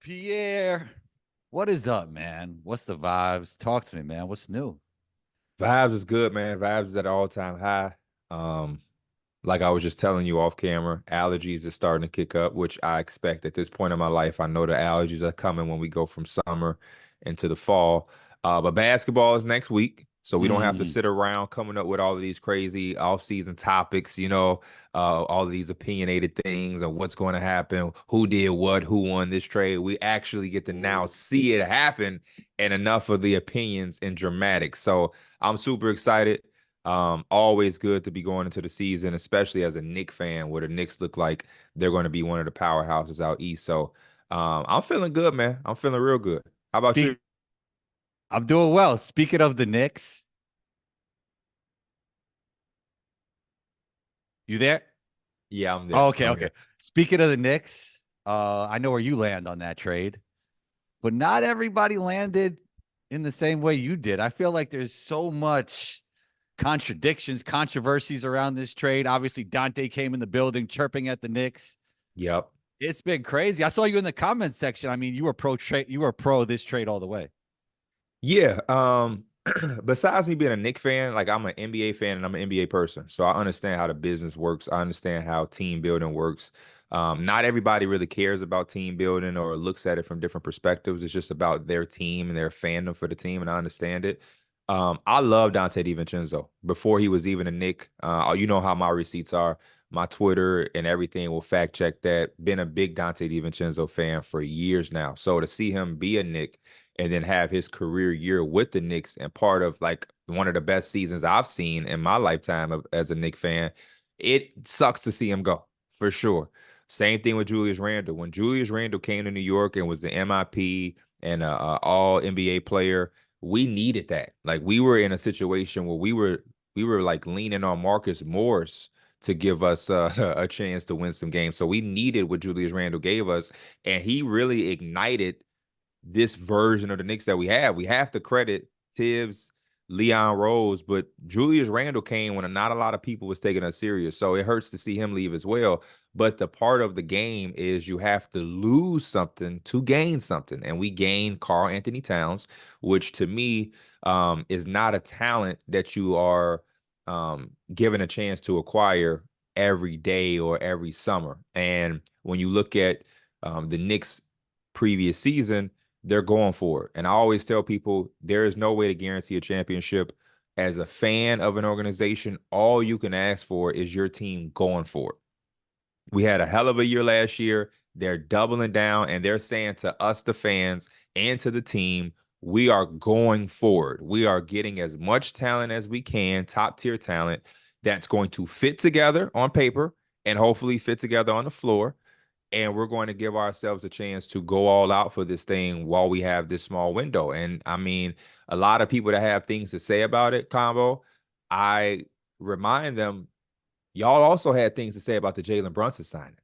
Pierre, what is up, man? What's the vibes? Talk to me, man. What's new? Vibes is good, man. Vibes is at an all-time high. Um, like I was just telling you off camera, allergies is starting to kick up, which I expect at this point in my life. I know the allergies are coming when we go from summer into the fall. But basketball is next week, so we don't have to Mm, sit around coming up with all of these crazy off-season topics, all of these opinionated things and what's going to happen, who did what, who won this trade. We actually get to now see it happen and enough of the opinions and dramatics. So I'm super excited. Always good to be going into the season, especially as a Knicks fan, where the Knicks look like they're going to be one of the powerhouses out east. So I'm feeling good, man. I'm feeling real good. How about you? speak. I'm doing well. Speaking of the Knicks, you there? Yeah, I'm Oh, there. okay, I'm okay. here. Speaking of the Knicks, I know where you land on that trade, but not everybody landed in the same way you did. I feel like there's so much contradictions, controversies around this trade. Obviously, Dante came in the building chirping at the Knicks. Yep. It's been crazy. I saw you in the comments section. I mean, you were pro trade. You were pro this trade all the way. Yeah. Besides me being a Knicks fan, like I'm an NBA fan and I'm an NBA person. So I understand how the business works. I understand how team building works. Not everybody really cares about team building or looks at it from different perspectives. It's just about their team and their fandom for the team, and I understand it. I love Dante DiVincenzo before he was even a Knick. You know how my receipts are. My Twitter and everything will fact check that. Been a big Dante DiVincenzo fan for years now. So to see him be a Knick and then have his career year with the Knicks and part of like one of the best seasons I've seen in my lifetime as a Knicks fan, it sucks to see him go for sure. Same thing with Julius Randle. When Julius Randle came to New York and was the MIP and all NBA player, we needed that. Like we were in a situation where we were like leaning on Marcus Morris to give us a chance to win some games. So we needed what Julius Randle gave us, and he really ignited this version of the Knicks that we have. We have to credit Tibbs, Leon Rose, but Julius Randle came when not a lot of people was taking us serious. So it hurts to see him leave as well. But the part of the game is you have to lose something to gain something. And we gained Carl Anthony Towns, which to me is not a talent that you are given a chance to acquire every day or every summer. And when you look at the Knicks previous season, they're going for it. And I always tell people there is no way to guarantee a championship. As a fan of an organization, all you can ask for is your team going for it. We had a hell of a year last year. They're doubling down and they're saying to us, the fans, and to the team, we are going forward. We are getting as much talent as we can, top tier talent that's going to fit together on paper and hopefully fit together on the floor, and we're going to give ourselves a chance to go all out for this thing while we have this small window. And I mean, a lot of people that have things to say about it, Combo, I remind them, y'all also had things to say about the Jalen Brunson signing.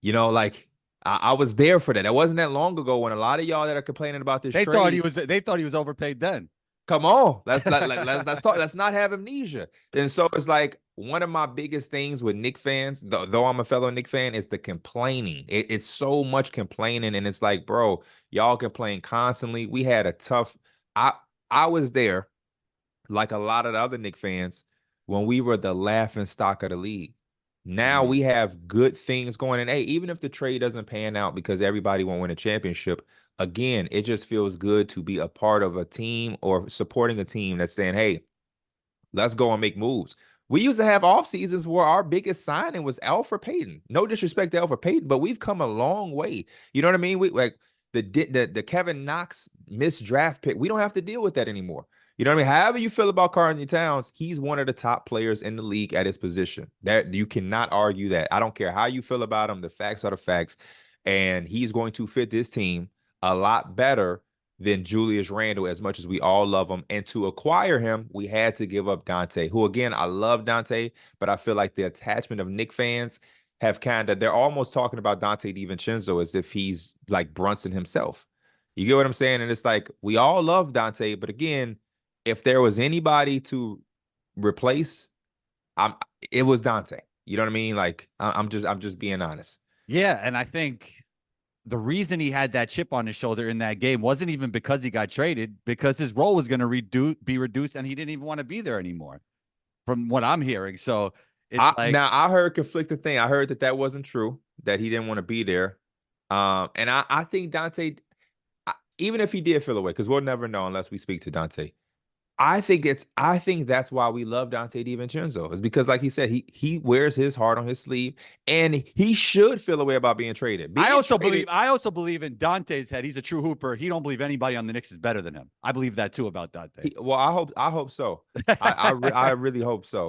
Like I was there for that. It wasn't that long ago when a lot of y'all that are complaining about this They thought he trade. was. They thought he was overpaid then. Come on, let's talk. Let's not have amnesia. And so it's like one of my biggest things with Knicks fans, though I'm a fellow Knicks fan, is the complaining. It's so much complaining, and it's like, bro, y'all complain constantly. We had a tough. I I was there, like a lot of the other Knicks fans, when we were the laughing stock of the league. Now Mm. we have good things going. And hey, even if the trade doesn't pan out because everybody won't win a championship, again, it just feels good to be a part of a team or supporting a team that's saying, hey, let's go and make moves. We used to have off seasons where our biggest signing was Alfred Payton. No disrespect to Alfred Payton, but we've come a long way. You know what I mean? We like the Kevin Knox missed draft pick. We don't have to deal with that anymore. You know what I mean? However you feel about Carl Towns, he's one of the top players in the league at his position. That you cannot argue that. I don't care how you feel about him. The facts are the facts, and he's going to fit this team a lot better than Julius Randle, as much as we all love him. And to acquire him, we had to give up Dante, who, again, I love Dante, but I feel like the attachment of Knicks fans have they're almost talking about Dante DiVincenzo as if he's like Brunson himself. You get what I'm saying? And it's like, we all love Dante, but again, if there was anybody to replace, I'm it was Dante. You know what I mean? Like, I'm just being honest. Yeah, and I think the reason he had that chip on his shoulder in that game wasn't even because he got traded, because his role was going to be reduced, and he didn't even want to be there anymore, from what I'm hearing. So it's like, Now I heard conflicting thing. I heard that that wasn't true, that he didn't want to be there. And I think Dante, even if he did feel away, because we'll never know unless we speak to Dante. I think that's why we love Dante DiVincenzo, is because, like he said, he wears his heart on his sleeve, and he should feel a way about being traded. I also believe in Dante's head. He's a true hooper. He don't believe anybody on the Knicks is better than him. I believe that too about Dante. Well, I hope so. I really hope so.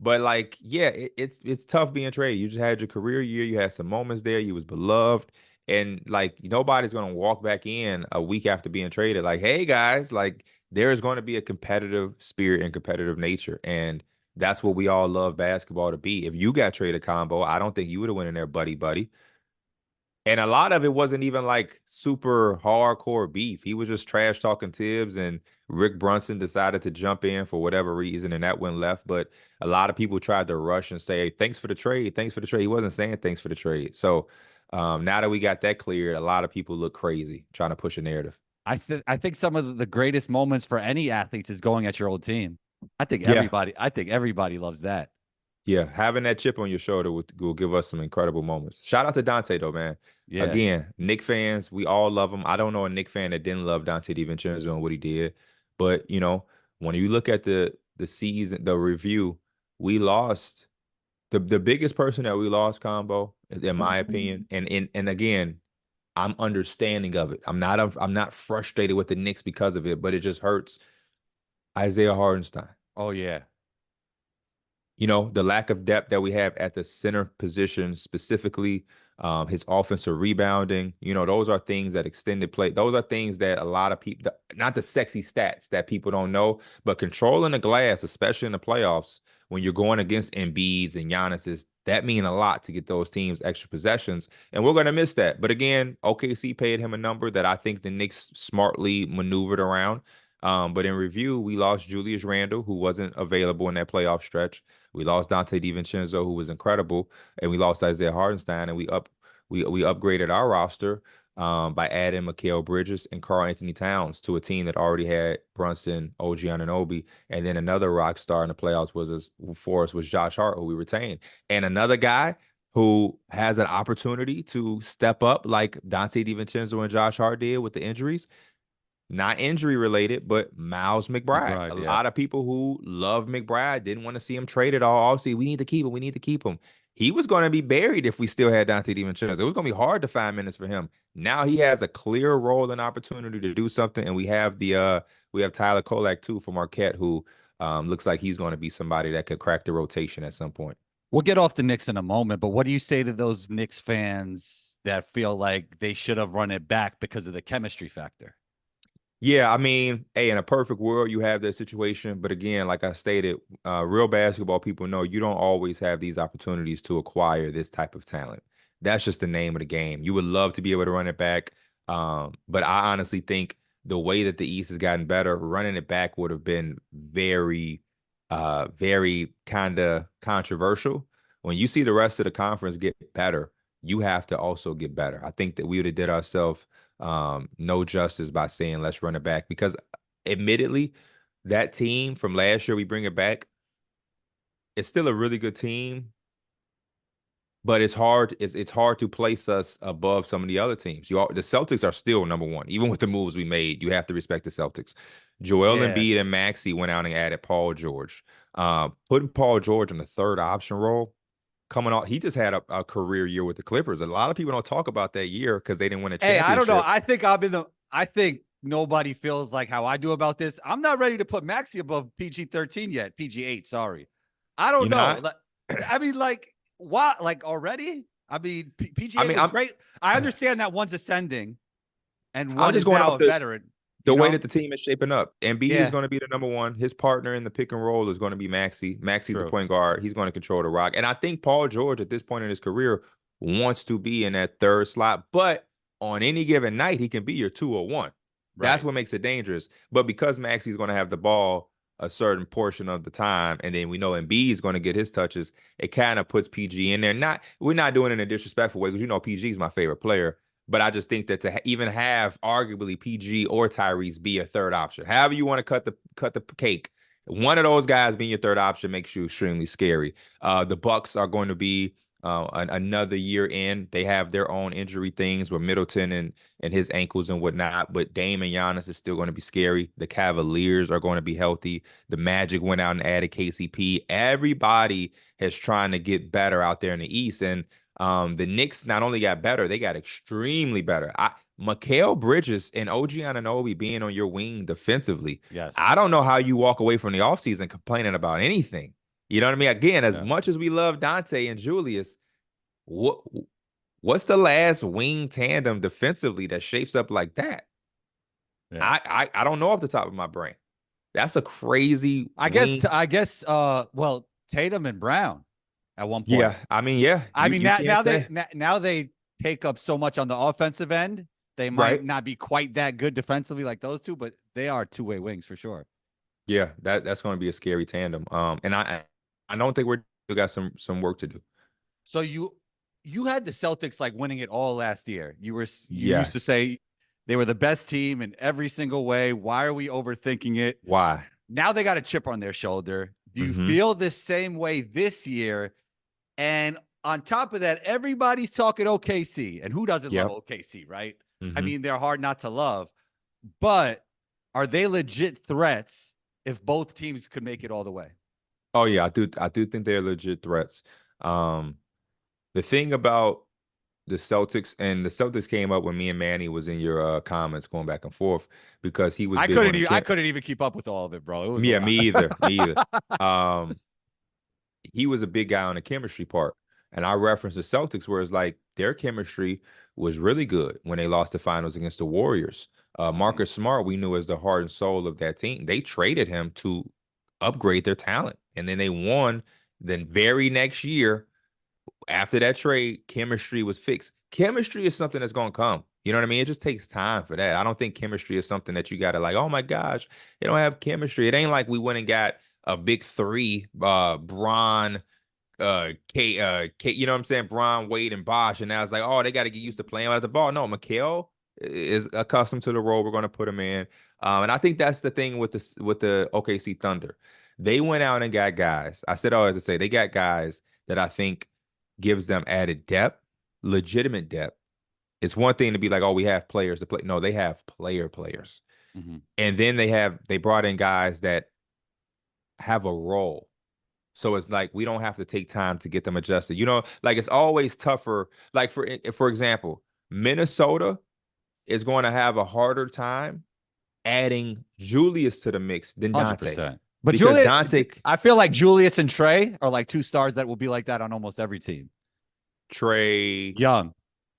But like, yeah, it's tough being traded. You just had your career year. You had some moments there. You was beloved, and like nobody's gonna walk back in a week after being traded. Like, hey guys, like there is going to be a competitive spirit and competitive nature, and that's what we all love basketball to be. If you got traded combo, I don't think you would have went in there buddy buddy. And a lot of it wasn't even like super hardcore beef. He was just trash talking Tibbs, and Rick Brunson decided to jump in for whatever reason, and that went left. But a lot of people tried to rush and say, thanks for the trade. Thanks for the trade. He wasn't saying thanks for the trade. So now that we got that cleared, a lot of people look crazy trying to push a narrative. I think some of the greatest moments for any athletes is going at your old team. Yeah. I think everybody loves that. Yeah, having that chip on your shoulder will give us some incredible moments. Shout out to Dante though, man. Yeah. Again, Knick fans, we all love him. I don't know a Knick fan that didn't love Dante DiVincenzo and what he did. But you know, when you look at the season, the review, we lost the biggest person that we lost, combo, in my opinion. And again, I'm understanding of it. I'm not frustrated with the Knicks because of it, but it just hurts. Isaiah Hardenstein. Oh yeah. You know, the lack of depth that we have at the center position, specifically his offensive rebounding, you know, those are things that extended play. Those are things that a lot of people, not the sexy stats that people don't know, but controlling the glass, especially in the playoffs, when you're going against Embiid's and Giannis's, that mean a lot to get those teams extra possessions. And we're going to miss that. But again, OKC paid him a number that I think the Knicks smartly maneuvered around. But in review, we lost Julius Randle, who wasn't available in that playoff stretch. We lost Dante DiVincenzo, who was incredible, and we lost Isaiah Hardenstein, and we upgraded our roster by adding Mikal Bridges and Karl Anthony Towns to a team that already had Brunson, OG Anunoby, and then another rock star in the playoffs for us was Josh Hart, who we retained, and another guy who has an opportunity to step up like Dante DiVincenzo and Josh Hart did with the injuries. Not injury related, but Miles McBride. A Yeah. lot of people who love McBride didn't want to see him traded all. Obviously, we need to keep him. We need to keep him. He was going to be buried if we still had Dante DiVincenzo. It was going to be hard to find minutes for him. Now he has a clear role and opportunity to do something, and we have Tyler Kolak too from Marquette, who looks like he's going to be somebody that could crack the rotation at some point. We'll get off the Knicks in a moment, but what do you say to those Knicks fans that feel like they should have run it back because of the chemistry factor? Yeah, I mean, hey, in a perfect world, you have that situation. But again, like I stated, real basketball people know you don't always have these opportunities to acquire this type of talent. That's just the name of the game. You would love to be able to run it back. But I honestly think the way that the East has gotten better, running it back would have been very kind of controversial. When you see the rest of the conference get better, you have to also get better. I think that we would have did ourselves no justice by saying let's run it back, because admittedly, that team from last year, we bring it back, it's still a really good team, but it's hard to place us above some of the other teams. The Celtics are still number one. Even with the moves we made, you have to respect the Celtics. Joel Embiid and Maxey went out and added Paul George. Putting Paul George in the third option role, coming off, he just had a career year with the Clippers. A lot of people don't talk about that year because they didn't win a championship. Hey, I don't know. I think nobody feels like how I do about this. I'm not ready to put Maxey above PG-13 yet. PG-8, sorry. I don't know. I mean, like, what? Like, already? I mean, PG-8 was great. I understand that one's ascending and one is now a veteran. The way that the team is shaping up. Embiid is going to be the number one. His partner in the pick and roll is going to be Maxey. Maxey's the point guard. He's going to control the rock. And I think Paul George, at this point in his career, wants to be in that third slot. But on any given night, he can be your 2 or 1. That's what makes it dangerous. But because Maxey's going to have the ball a certain portion of the time, and then we know Embiid is going to get his touches, it kind of puts PG in there. We're not doing it in a disrespectful way because PG is my favorite player, but I just think that to even have arguably PG or Tyrese be a third option, however you want to cut the cake, one of those guys being your third option makes you extremely scary. The Bucks are going to be another year in. They have their own injury things with Middleton and his ankles and whatnot, but Dame and Giannis is still going to be scary. The Cavaliers are going to be healthy. The Magic went out and added KCP. Everybody is trying to get better out there in the East, and the Knicks not only got better, they got extremely better. Mikal Bridges and OG Anunoby being on your wing defensively. Yes. I don't know how you walk away from the offseason complaining about anything. You know what I mean? Again, as Yeah. much as we love Dante and Julius, what's the last wing tandem defensively that shapes up like that? Yeah. I don't know off the top of my brain. That's a crazy wing. I guess well, Tatum and Brown at one point. Yeah, I mean, yeah. I mean, you can't say. now they take up so much on the offensive end. They might Right. not be quite that good defensively like those two, but they are two-way wings for sure. Yeah, that's going to be a scary tandem. And I don't think we're still got some work to do. So you had the Celtics like winning it all last year. You used to Yes. say they were the best team in every single way. Why are we overthinking it? Why? Now they got a chip on their shoulder. Do you feel the same way this year? And on top of that, everybody's talking OKC. And who doesn't love OKC, right? I mean, they're hard not to love. But are they legit threats if both teams could make it all the way? Oh yeah, I do think they're legit threats. The thing about the Celtics, and the Celtics came up when me and Manny was in your comments going back and forth because he was I big on I couldn't even keep up with all of it, bro. It was Yeah, me either. Me either. He was a big guy on the chemistry part. And I referenced the Celtics where it's like their chemistry was really good when they lost the finals against the Warriors. Marcus Smart, we knew as the heart and soul of that team. They traded him to upgrade their talent. And then they won. Then very next year, after that trade, chemistry was fixed. Chemistry is something that's going to come. You know what I mean? It just takes time for that. I don't think chemistry is something that you got to like, oh my gosh, they don't have chemistry. It ain't like we went and got a big three, Bron, you know what I'm saying? Bron, Wade, and Bosh. And now it's like, oh, they got to get used to playing with the ball. No, Mikal is accustomed to the role we're going to put him in. And I think that's the thing with the OKC Thunder. They went out and got guys. I said all I had to say. They got guys that I think gives them added depth, legitimate depth. It's one thing to be like, oh, we have players to play. No, they have players. And then they brought in guys that have a role. So it's like we don't have to take time to get them adjusted. You know, like it's always tougher. Like for example, Minnesota is going to have a harder time adding Julius to the mix than Dante. 100%. But because Julius, Dante, I feel like Julius and Trey are like two stars that will be like that on almost every team. Trey, Young.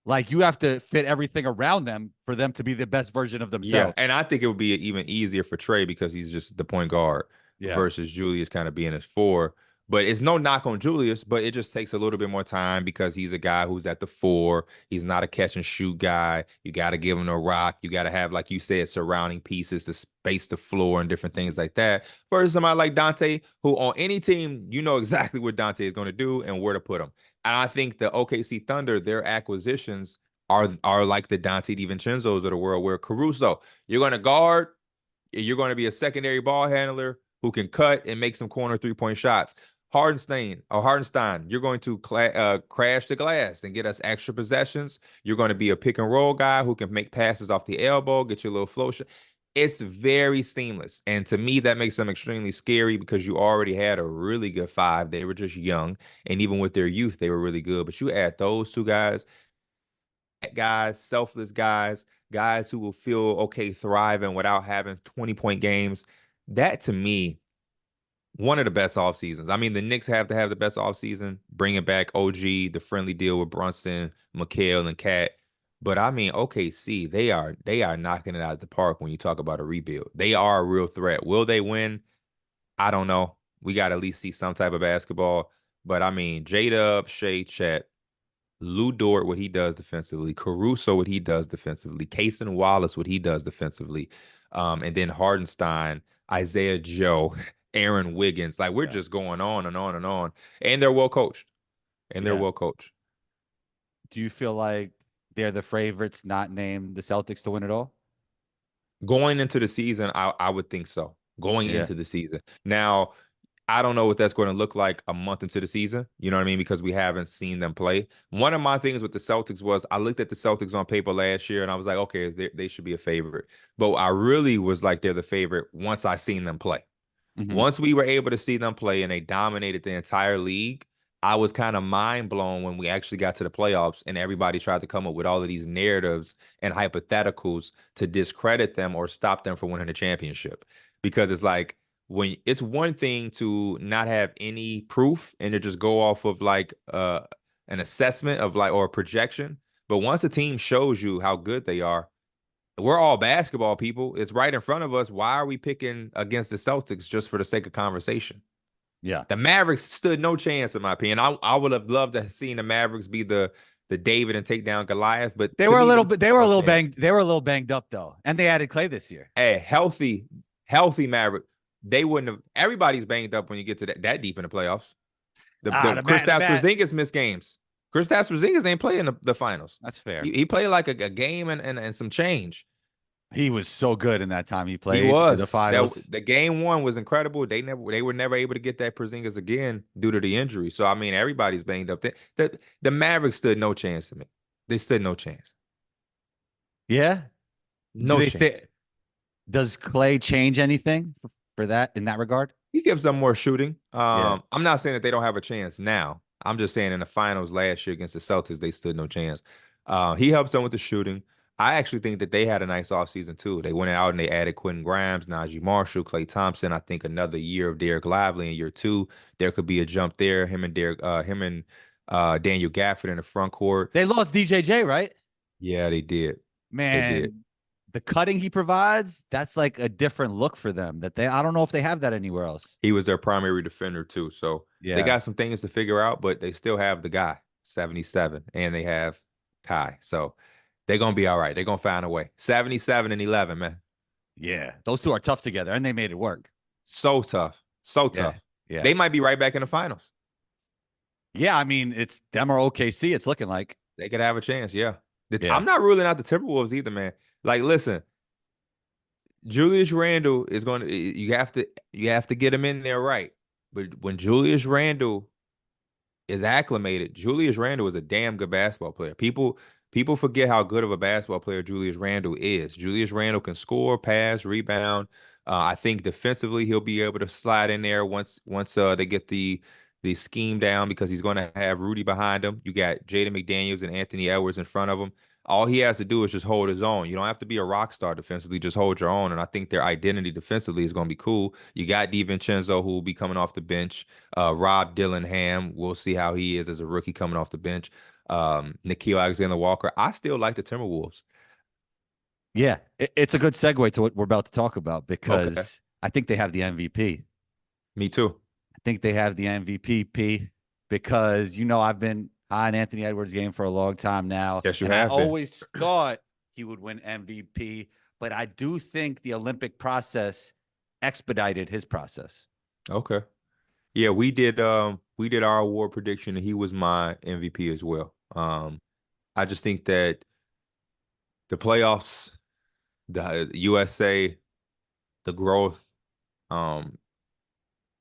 Like you have to fit everything around them for them to be the best version of themselves. Yeah, and I think it would be even easier for Trey because he's just the point guard versus Julius kind of being his four. But it's no knock on Julius, but it just takes a little bit more time because he's a guy who's at the four. He's not a catch and shoot guy. You got to give him a rock. You got to have, like you said, surrounding pieces to space the floor and different things like that. Versus somebody like Dante, who on any team, you know exactly what Dante is going to do and where to put him. And I think the OKC Thunder, their acquisitions are like the Dante DiVincenzo's of the world, where Caruso, you're going to guard, you're going to be a secondary ball handler who can cut and make some corner three-point shots. Hardenstein, you're going to crash the glass and get us extra possessions. You're going to be a pick and roll guy who can make passes off the elbow, get you a little flow shot. It's very seamless. And to me, that makes them extremely scary because you already had a really good five. They were just young. And even with their youth, they were really good. But you add those two guys, selfless guys who will feel okay thriving without having 20-point games. That to me, one of the best off seasons. I mean, the Knicks have to have the best off season, bringing back OG, the friendly deal with Brunson, Mikal, and Cat. But I mean, OKC, they are knocking it out of the park when you talk about a rebuild. They are a real threat. Will they win? I don't know. We got to at least see some type of basketball. But I mean, J-Dub, Shea, Chet, Lou Dort, what he does defensively, Caruso, what he does defensively, Cason Wallace, what he does defensively, and then Hardenstein, Isaiah Joe, Aaron Wiggins. Like we're Yeah. just going on and on and on. And they're well coached. And they're Yeah. well coached. Do you feel like they're the favorites, not named the Celtics to win it all? Going into the season, I would think so. Going Yeah. into the season. Now, I don't know what that's going to look like a month into the season. You know what I mean? Because we haven't seen them play. One of my things with the Celtics was I looked at the Celtics on paper last year and I was like, okay, they should be a favorite. But I really was like, they're the favorite once I seen them play. Mm-hmm. Once we were able to see them play and they dominated the entire league, I was kind of mind blown when we actually got to the playoffs and everybody tried to come up with all of these narratives and hypotheticals to discredit them or stop them from winning the championship. Because it's like when it's one thing to not have any proof and to just go off of like an assessment of like or a projection. But once a team shows you how good they are, we're all basketball people. It's right in front of us. Why are we picking against the Celtics just for the sake of conversation? Yeah. The Mavericks stood no chance, in my opinion. I would have loved to have seen the Mavericks be the David and take down Goliath, but They to were a me, little they bit, stood no chance. they were a little banged up though. And they added Clay this year. Hey, healthy Maverick. They wouldn't have. Everybody's banged up when you get to that deep in the playoffs. The Kristaps Porzingis missed games. Kristaps Porzingis ain't playing the finals. That's fair. He played like a game and some change. He was so good in that time he He played in the was. finals. The game one was incredible. They were never able to get that Porzingis again due to the injury. So I mean, everybody's banged up. The Mavericks stood no chance to me. They stood no chance. Yeah. Do No they chance. stay? Does Clay change anything for that in that regard? He gives them more shooting. Yeah. I'm not saying that they don't have a chance now. I'm just saying in the finals last year against the Celtics, they stood no chance. He helps them with the shooting. I actually think that they had a nice offseason too. They went out and they added Quentin Grimes, Najee Marshall, Klay Thompson. I think another year of Derek Lively in year two. There could be a jump there. Him and Daniel Gafford in the front court. They lost DJJ, right? Yeah, they did. They did. Man, the cutting he provides, that's like a different look for them that I don't know if they have that anywhere else. He was their primary defender too. So Yeah. they got some things to figure out, but they still have the guy, 77, and they have Kai. So they're going to be all right. They're going to find a way. 77 and 11, man. Yeah. Those two are tough together, and they made it work. So tough. So tough. Yeah. They might be right back in the finals. Yeah, I mean, it's them or OKC, it's looking like. They could have a chance, yeah. Yeah. I'm not ruling out the Timberwolves either, man. Like, listen, Julius Randle is going to you have to get him in there right. But when Julius Randle is acclimated, Julius Randle is a damn good basketball player. People forget how good of a basketball player Julius Randle is. Julius Randle can score, pass, rebound. I think defensively he'll be able to slide in there once they get the scheme down because he's going to have Rudy behind him. You got Jaden McDaniels and Anthony Edwards in front of him. All he has to do is just hold his own. You don't have to be a rock star defensively. Just hold your own. And I think their identity defensively is going to be cool. You got DiVincenzo, who will be coming off the bench. Rob Dillingham, we'll see how he is as a rookie coming off the bench. Nickeil Alexander-Walker. I still like the Timberwolves. Yeah, it's a good segue to what we're about to talk about because I think they have the MVP. Me too. I think they have the MVP, P, because, I've been high on Anthony Edwards' game for a long time now. Yes, you and have I been. always thought he would win MVP, but I do think the Olympic process expedited his process. Okay. Yeah, we did our award prediction and he was my MVP as well. I just think that the playoffs, the USA, the growth,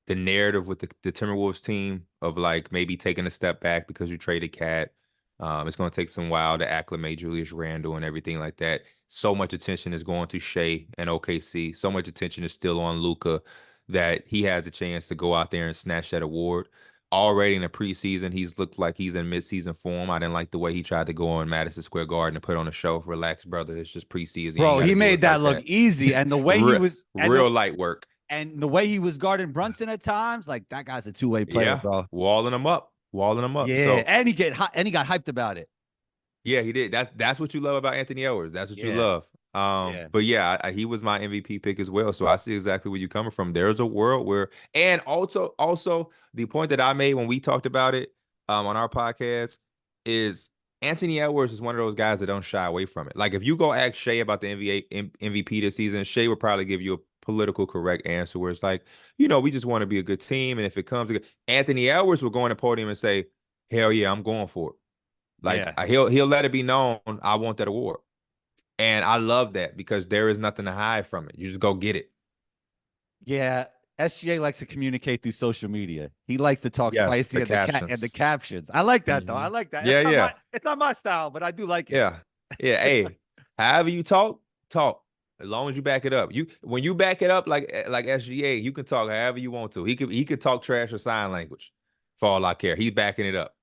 the narrative with the Timberwolves team of like maybe taking a step back because you traded Cat. It's going to take some while to acclimate Julius Randle and everything like that. So much attention is going to Shea and OKC. So much attention is still on Luka that he has a chance to go out there and snatch that award. Already in the preseason, he's looked like he's in midseason form. I didn't like the way he tried to go on Madison Square Garden and put on a show. Relax, brother. It's just preseason. Bro, he made that look easy. And the way he was real light work. And the way he was guarding Brunson at times, like that guy's a two-way player, bro. Walling him up. Yeah, So, and he got hyped about it. Yeah, he did. That's what you love about Anthony Edwards. That's what you love. But yeah, he was my MVP pick as well. So I see exactly where you're coming from. There's a world where, and also the point that I made when we talked about it on our podcast, is Anthony Edwards is one of those guys that don't shy away from it. Like if you go ask Shea about the MVP this season, Shea would probably give you a political correct answer where it's like, we just want to be a good team. And if it comes, Anthony Edwards will go on the podium and say, hell yeah, I'm going for it. Like Yeah. he'll let it be known, I want that award. And I love that because there is nothing to hide from it. You just go get it. Yeah. SGA likes to communicate through social media. He likes to talk Yes, spicy the and the captions. captions. I like that though. I Hmm. like that. Yeah, yeah, It's not my style, but I do like it. yeah, yeah. Hey, however you talk, talk. As long as you back it up. When you back it up like SGA, you can talk however you want to. He could talk trash or sign language for all I care. He's backing it up.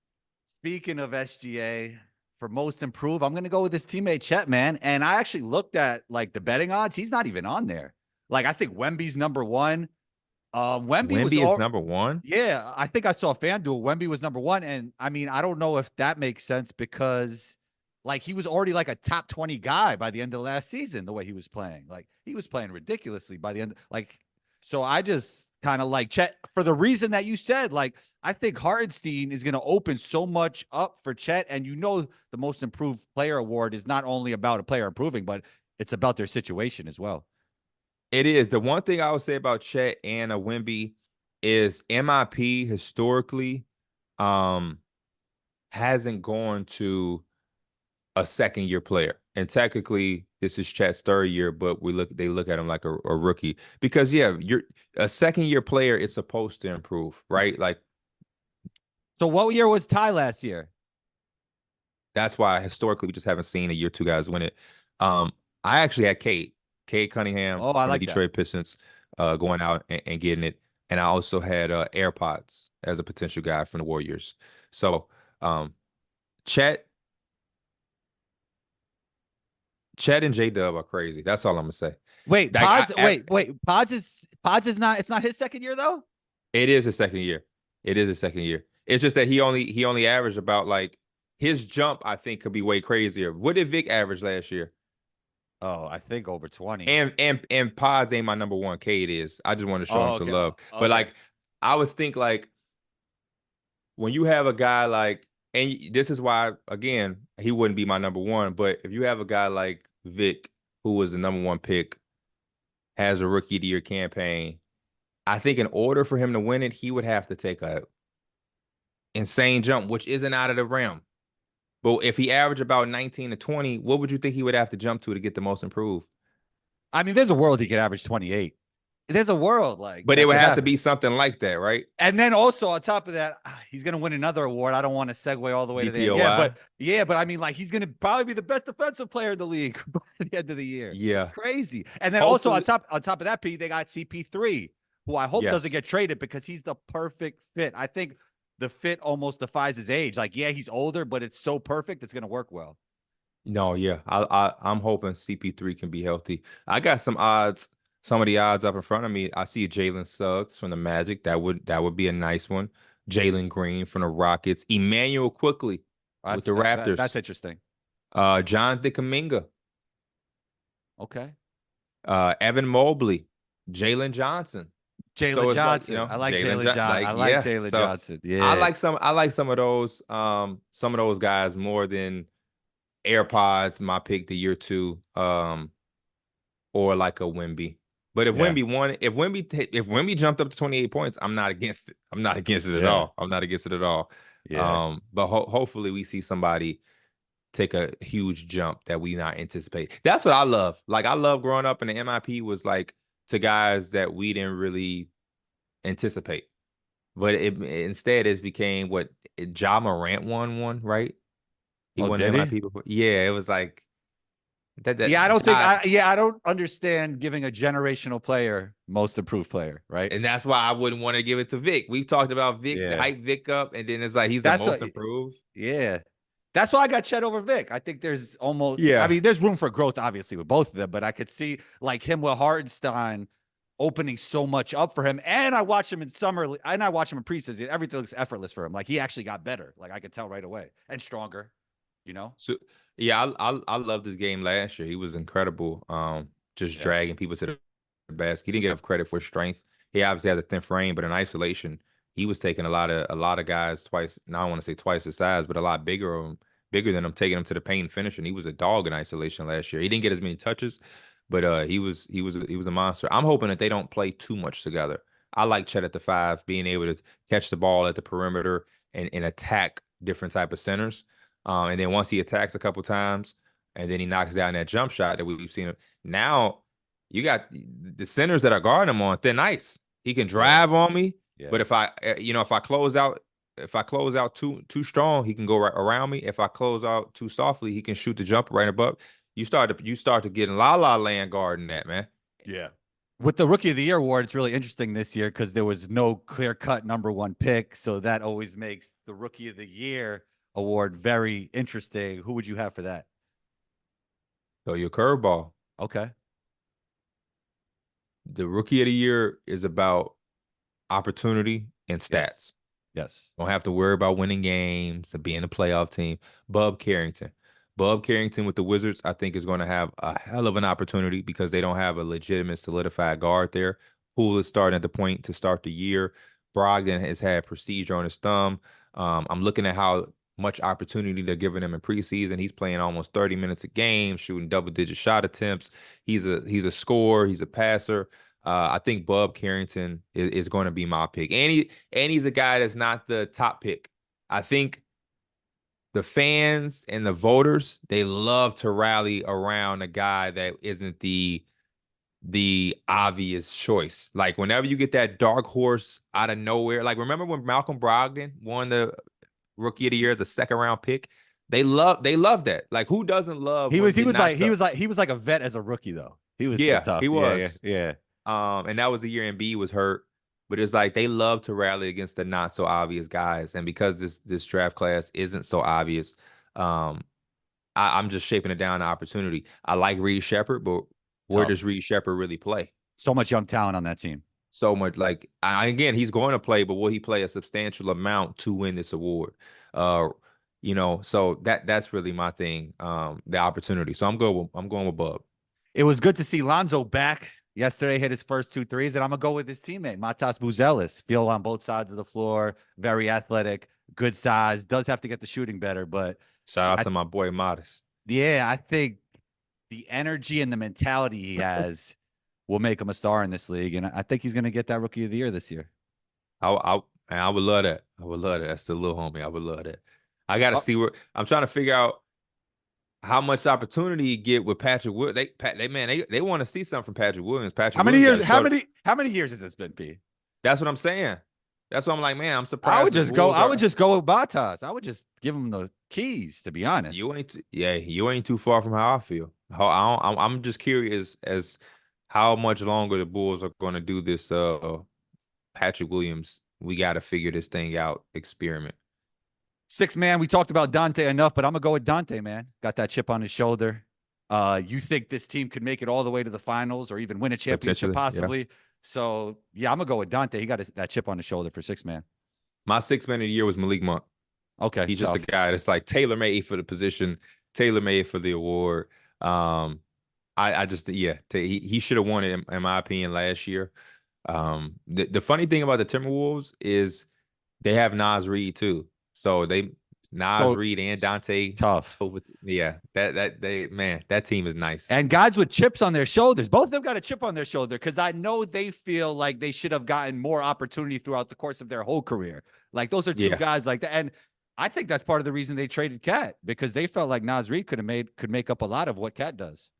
Speaking of SGA, for most improved, I'm gonna go with his teammate Chet, man. And I actually looked at like the betting odds. He's not even on there. Like I think Wemby's number one. Wemby was Wemby is all number one. yeah. I think I saw FanDuel. Wemby was number one, and I mean I don't know if that makes sense because like he was already like a top 20 guy by the end of last season. The way he was playing, like he was playing ridiculously by the end. Like so, I just kind of like Chet for the reason that you said. Like I think Hartenstein is going to open so much up for Chet, and the most improved player award is not only about a player improving, but it's about their situation as well. It is. The one thing I would say about Chet and a Wemby is MIP historically um hasn't gone to a second year player. And technically this is Chet's third year, but they look at him like a rookie. Because yeah, you're a second year player is supposed to improve, right? Like So, what year was Ty last year? that's why historically we just haven't seen a year two guys win it. I actually had Cade Cunningham Oh, I from the like that. Detroit Pistons going out and getting it. And I also had AirPods as a potential guy from the Warriors. So um, Chet, Chet and J Dub are crazy. That's all I'm gonna say. Wait, Like Pods is not. It's not his second year though. it is a second year. It is a second year. It's just that he only averaged about like his jump. I think could be way crazier. What did Vic average last year? Oh, I think over 20. And Pods ain't my number one. Cade is. I just want to show him Oh, some okay. love. But Okay. like, I was think like when you have a guy like, and this is why again he wouldn't be my number one. But if you have a guy like Vic, who was the number one pick, has a rookie of the year campaign, I think in order for him to win it, he would have to take a insane jump, which isn't out of the realm. But if he averaged about 19 to 20, what would you think he would have to jump to get the most improved? I mean, there's a world he could average 28. There's a world like But it that would could have to happen. be something like that, right? And then also on top of that, he's gonna win another award. I don't want to segue all the way to the end. DPOI. Yeah, but I mean, like he's gonna probably be the best defensive player in the league by the end of the year. It's Yeah. crazy. And then also Hopefully, on top of that, P, they got CP3, who I hope doesn't yes. get traded because he's the perfect fit. I think the fit almost defies his age. Like, yeah, he's older, but it's so perfect, it's gonna work well. No, yeah. I'm hoping CP3 can be healthy. I got some odds, some of the odds up in front of me. I see Jalen Suggs from the Magic. That would be a nice one. Jalen Green from the Rockets. Emmanuel Quickly with the That's Raptors. interesting. Jonathan Kuminga. Okay. Evan Mobley. Jalen Johnson. So Jalen it's like, Johnson. I like Jalen Jalen John. I like, like yeah. Jalen So Johnson. Yeah. I like some of those guys more than AirPods, my pick the year two, or like a Wemby. But Yeah. If Wemby jumped up to 28 points, I'm not against it. I'm not against it at Yeah. all. I'm not against it at all. Yeah. But hopefully we see somebody take a huge jump that we not anticipate. That's what I love. Like I love growing up and the MIP was like to guys that we didn't really anticipate. But instead it's became what Ja Morant won one, right? He Oh, won the did he? MIP before. Yeah, it was like that Yeah, I don't think Ja, I don't understand giving a generational player most improved player, right? and that's why I wouldn't want to give it to Vic. We've talked about Vic, Yeah. hype Vic up, and then it's like he's the That's most what improved. yeah. That's why I got Chet over Vic. I think there's almost I Yeah. mean, there's room for growth, obviously, with both of them, but I could see like him with Hardenstein opening so much up for him. And I watch him in summer and I watch him in preseason. Everything looks effortless for him. Like he actually got better. Like I could tell right away and stronger, you know? So yeah, I loved this game last year. He was incredible. Just Yeah. dragging people to the basket. He didn't get enough credit for strength. He obviously has a thin frame, but in isolation, he was taking a lot of guys twice. Now I want to say twice his size, but a lot bigger than him, taking him to the paint and finishing. He was a dog in isolation last year. He didn't get as many touches, but he was a monster. I'm hoping that they don't play too much together. I like Chet at the five, being able to catch the ball at the perimeter and attack different type of centers. And then once he attacks a couple times, and then he knocks down that jump shot that we've seen him. Now you got the centers that are guarding him on thin ice. He can Yeah. drive on me, Yeah. but if I close out too strong, he can go right around me. If I close out too softly, he can shoot the jumper right above. You start to get in la la land guarding that, man. Yeah. With the Rookie of the Year award, it's really interesting this year because there was no clear-cut number one pick. So that always makes the Rookie of the Year award very interesting. Who would you have for that? So your curveball. Okay. The Rookie of the Year is about opportunity and Yes. stats. Yes. Don't have to worry about winning games and being a playoff team. Bub Carrington. Bub Carrington with the Wizards, I think, is going to have a hell of an opportunity because they don't have a legitimate solidified guard there. Poole is starting at the point to start the year. Brogdon has had procedure on his thumb. I'm looking at how much opportunity they're giving him in preseason. He's playing almost 30 minutes a game, shooting double-digit shot attempts. He's a scorer. He's a passer. I think Bub Carrington is going to be my pick. And he's a guy that's not the top pick. I think the fans and the voters, they love to rally around a guy that isn't the obvious choice. Like whenever you get that dark horse out of nowhere, like remember when Malcolm Brogdon won the Rookie of the Year as a second round pick? They love that. Like who doesn't love He when was he it was like knocks he up? was like he was like a vet as a rookie though. He was so Yeah, tough. he Yeah, yeah, was. yeah. And that was the year Embiid was hurt. But it's like they love to rally against the not so obvious guys. And because this draft class isn't so obvious, um, I'm just shaping it down to opportunity. I like Reed Shepherd, but where Tough. does Reed Shepherd really play? So much young talent on that team. So much like again, he's going to play, but will he play a substantial amount to win this award? Uh, so that's really my thing. The opportunity. So I'm going with Bub. It was good to see Lonzo back yesterday, hit his first 2 threes, and I'm gonna go with his teammate, Matas Buzelis. Feel on both sides of the floor, very athletic, good size, does have to get the shooting better, but Shout out I, to my boy Modest. yeah, I think the energy and the mentality he has will make him a star in this league, and I think he's gonna get that Rookie of the Year this year. I would love that. I would love that. That's the little homie. I would love that. I got to Oh, see where I'm trying to figure out how much opportunity you get with Patrick Wood. They want to see something from Patrick Williams. how Patrick many Williams got years? to How show. many years has this been, P? That's what I'm saying. That's what I'm like, man. I'm I would surprised the just go. Bulls I would are. just go with Batas. I would just give him the keys, to be honest. You ain't too far from how I feel. I'm just curious as how much longer the Bulls are going to do this. Patrick Williams, we got to figure this thing out. Experiment. Six man, we talked about Dante enough, but I'm gonna go with Dante, man. Got that chip on his shoulder. You think this team could make it all the way to the finals or even win a championship Potentially, yeah. possibly? So yeah, I'm gonna go with Dante. He got that chip on his shoulder for six man. My sixth man of the year was Malik Monk. Okay, He's just a tough. guy that's like tailor made for the position, tailor made for the award. I just he should have won it in my opinion last year. The funny thing about the Timberwolves is they have Nas Reed too. So Nas So Reed and Dante. tough. Yeah, that team is nice. And guys with chips on their shoulders, both of them got a chip on their shoulder because I know they feel like they should have gotten more opportunity throughout the course of their whole career. Like those are two Yeah. guys like that. And I think that's part of the reason they traded Cat because they felt like Nas Reed could make up a lot of what Cat does.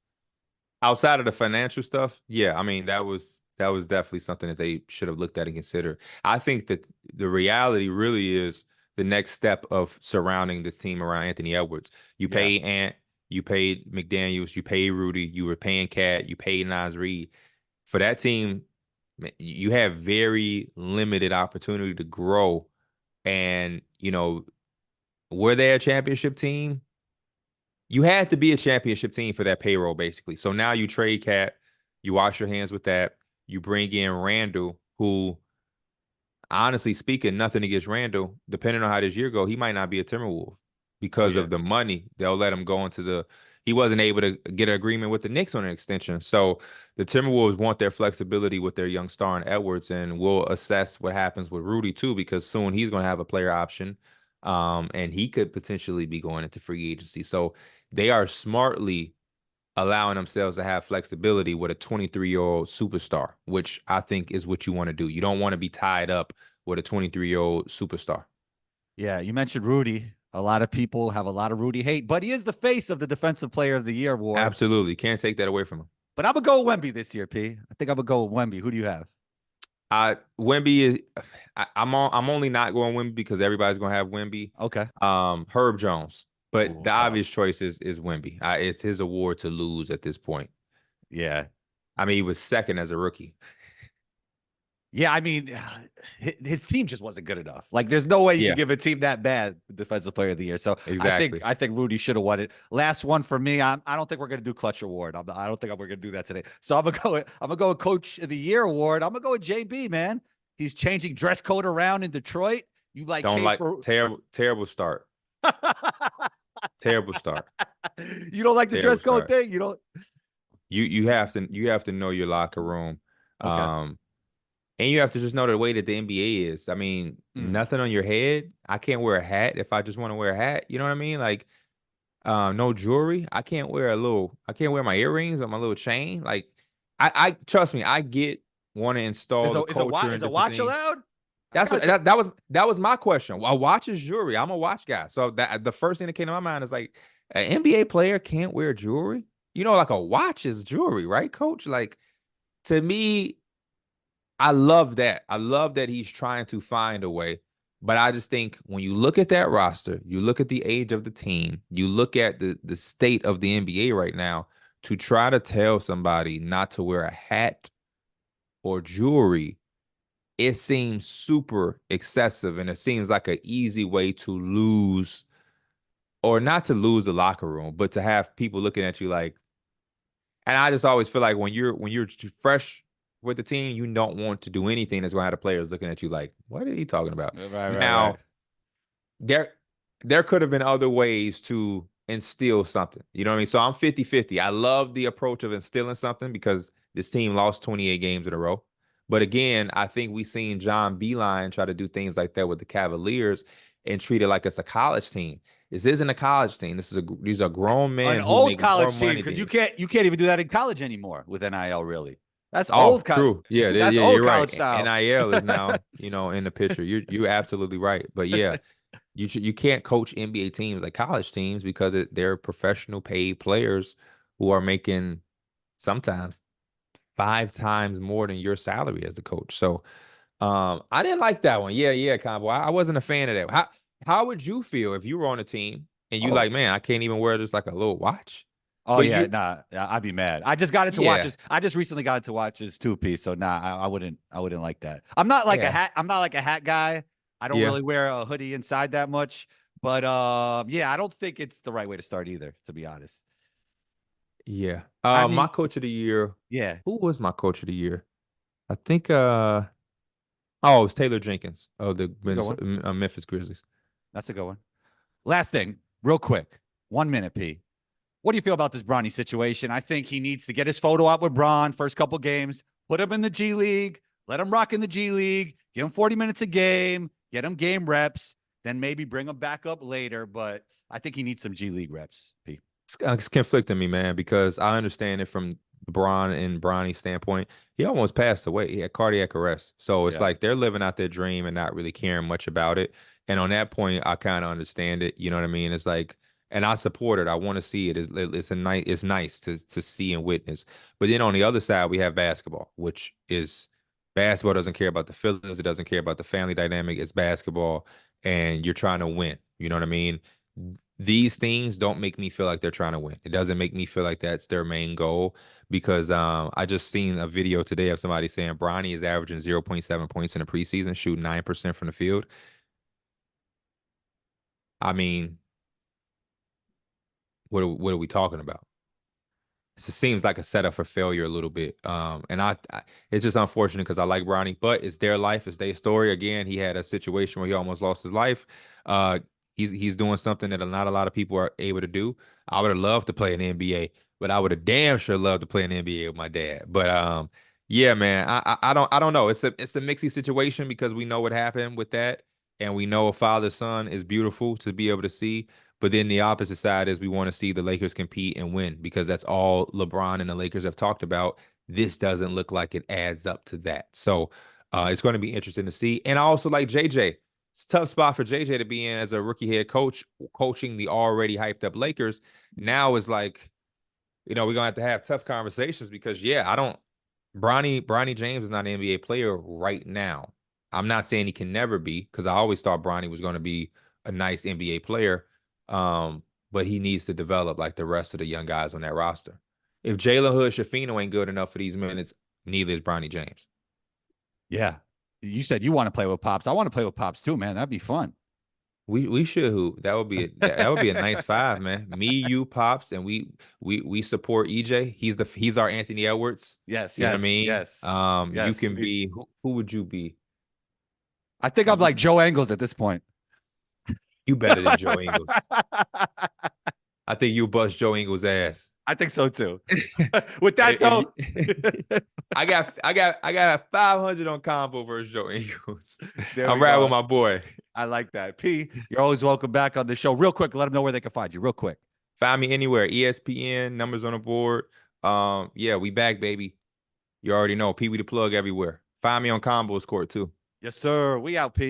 Outside of the financial stuff, yeah, I mean that was definitely something that they should have looked at and considered. I think that the reality really is the next step of surrounding the team around Anthony Edwards. You pay Ant, you paid McDaniels, you paid Rudy, you were paying Cat, you paid Nas Reed. For that team, you have very limited opportunity to grow. And, were they a championship team? You had to be a championship team for that payroll, basically. So now you trade Cat, you wash your hands with that. You bring in Randall, who, honestly speaking, nothing against Randall. Depending on how this year go, he might not be a Timberwolf because Yeah. of the money. They'll let him go into he wasn't able to get an agreement with the Knicks on an extension. So the Timberwolves want their flexibility with their young star in Edwards, and we'll assess what happens with Rudy too, because soon he's going to have a player option, and he could potentially be going into free agency. So they are smartly allowing themselves to have flexibility with a 23-year-old superstar, which I think is what you want to do. You don't want to be tied up with a 23-year-old superstar. Yeah, you mentioned Rudy. A lot of people have a lot of Rudy hate, but he is the face of the Defensive Player of the Year award. Absolutely. Can't take that away from him. But I'm gonna go with Wemby this year, P. I think I'm gonna go with Wemby. Who do you have? Wemby is I'm only not going Wemby because everybody's gonna have Wemby. Okay. Herb Jones. But Ooh, the tough. obvious choice is Wemby. It's his award to lose at this point. Yeah. I mean, he was second as a rookie. Yeah, I mean, his team just wasn't good enough. Like, there's no way you Yeah, can give a team that bad the Defensive Player of the Year. So exactly. I think Rudy should have won it. Last one for me. I don't think we're gonna do Clutch Award. I don't think we're gonna do that today. So I'm gonna go with Coach of the Year award. I'm gonna go with JB. Man, he's changing dress code around in Detroit. You like Don't came like for terrible start. Terrible start. you don't like the Terrible dress code start. thing? You don't. You have to know your locker room. Okay. And you have to just know the way that the NBA is. I mean, Mm. nothing on your head. I can't wear a hat if I just want to wear a hat. You know what I mean? Like, no jewelry. I can't wear my earrings or my little chain. Like, I trust me, I want to install the culture Is and a different watch things. allowed? I That's what got you. that was my question. Well, watch is jewelry. I'm a watch guy. So that the first thing that came to my mind is like, an NBA player can't wear jewelry. You know, like a watch is jewelry, right, coach? Like, to me, I love that. I love that he's trying to find a way. But I just think when you look at that roster, you look at the age of the team, you look at the state of the NBA right now, to try to tell somebody not to wear a hat or jewelry, it seems super excessive, and it seems like an easy way to lose, or not to lose the locker room, but to have people looking at you like. And I just always feel like when you're fresh with the team, you don't want to do anything that's going to have the players looking at you like, what are you talking about? Right. Now, there there could have been other ways to instill something. You know what I mean? So I'm 50-50. I love the approach of instilling something because this team lost 28 games in a row. But again, I think we've seen John Beeline try to do things like that with the Cavaliers and treat it like it's a college team. This isn't a college team. These are grown An men who old make more college team money because than you. you can't even do that in college anymore with NIL. Really, that's Oh, old. true. Yeah, That's yeah, old you're college right. style. NIL is now, in the picture. You're absolutely right. But yeah, you can't coach NBA teams like college teams because they're professional paid players who are making sometimes 5 times more than your salary as a coach. So I didn't like that one. Yeah, Combo. I wasn't a fan of that. How would you feel if you were on a team and you Oh, like, man, I can't even wear just like a little watch? oh But yeah, you nah, I'd be mad. I just got into yeah, watches. I just recently got into watches too, piece. So nah, I wouldn't like that. I'm not like a yeah, hat. I'm not like a hat guy. I don't yeah, really wear a hoodie inside that much. But yeah, I don't think it's the right way to start either. To be honest, yeah. I My mean, coach of the year, yeah, who was my coach of the year? I think oh, it was Taylor Jenkins of the that's a good one. Memphis Grizzlies. That's a good one. Last thing, real quick, 1 minute, P. What do you feel about this Bronny situation? I think he needs to get his photo out with Bron first couple games, put him in the G League, let him rock in the G League, give him 40 minutes a game, get him game reps, then maybe bring him back up later. But I think he needs some G League reps, P. It's conflicting me, man, because I understand it from Bron and Bronny's standpoint. He almost passed away. He had cardiac arrest. So it's Yeah. like they're living out their dream and not really caring much about it. And on that point, I kind of understand it. You know what I mean? It's like, and I support it. I want to see it. It's nice to see and witness. But then on the other side, we have basketball, which is basketball doesn't care about the feelings. It doesn't care about the family dynamic. It's basketball, and you're trying to win. You know what I mean? These things don't make me feel like they're trying to win. It doesn't make me feel like that's their main goal because I just seen a video today of somebody saying Bronny is averaging 0.7 points in the preseason, shooting 9% from the field. I mean, what are we talking about? It seems like a setup for failure a little bit. And it's just unfortunate because I like Bronny, but it's their life, it's their story. Again, he had a situation where he almost lost his life. He's doing something that not a lot of people are able to do. I would have loved to play in the NBA, but I would have damn sure loved to play in the NBA with my dad. But yeah, man, I don't know. It's a mixy situation because we know what happened with that, and we know a father son is beautiful to be able to see. But then the opposite side is we want to see the Lakers compete and win because that's all LeBron and the Lakers have talked about. This doesn't look like it adds up to that. So it's going to be interesting to see. And I also like JJ. It's a tough spot for JJ to be in as a rookie head coach, coaching the already hyped up Lakers. Now is like, we're gonna have to have tough conversations because I don't Bronny James is not an NBA player right now. I'm not saying he can never be, because I always thought Bronny was gonna be a nice NBA player. But he needs to develop like the rest of the young guys on that roster. If Jalen Hood Shafino ain't good enough for these minutes, neither is Bronny James. Yeah. You said you want to play with Pops. I want to play with Pops too, man. That'd be fun. We should hoop. That would be a nice five, man. Me, you, Pops, and we support EJ. He's our Anthony Edwards. Yes, You know what I yes, mean? yes, You yes. can be who would you be? I think I'm like Joe Engels at this point. You better than Joe Ingles. I think you bust Joe Ingles' ass. I think so too. With that If though, I got 500 on combo versus Joe Ingles. there I'm we riding with go. my boy. I like that. P, you're always welcome back on the show. Real quick, let them know where they can find you. Real quick. Find me anywhere. ESPN, numbers on the board. Yeah, we back, baby. You already know. Pee Wee the plug everywhere. Find me on Combos Court too. Yes, sir. We out, P.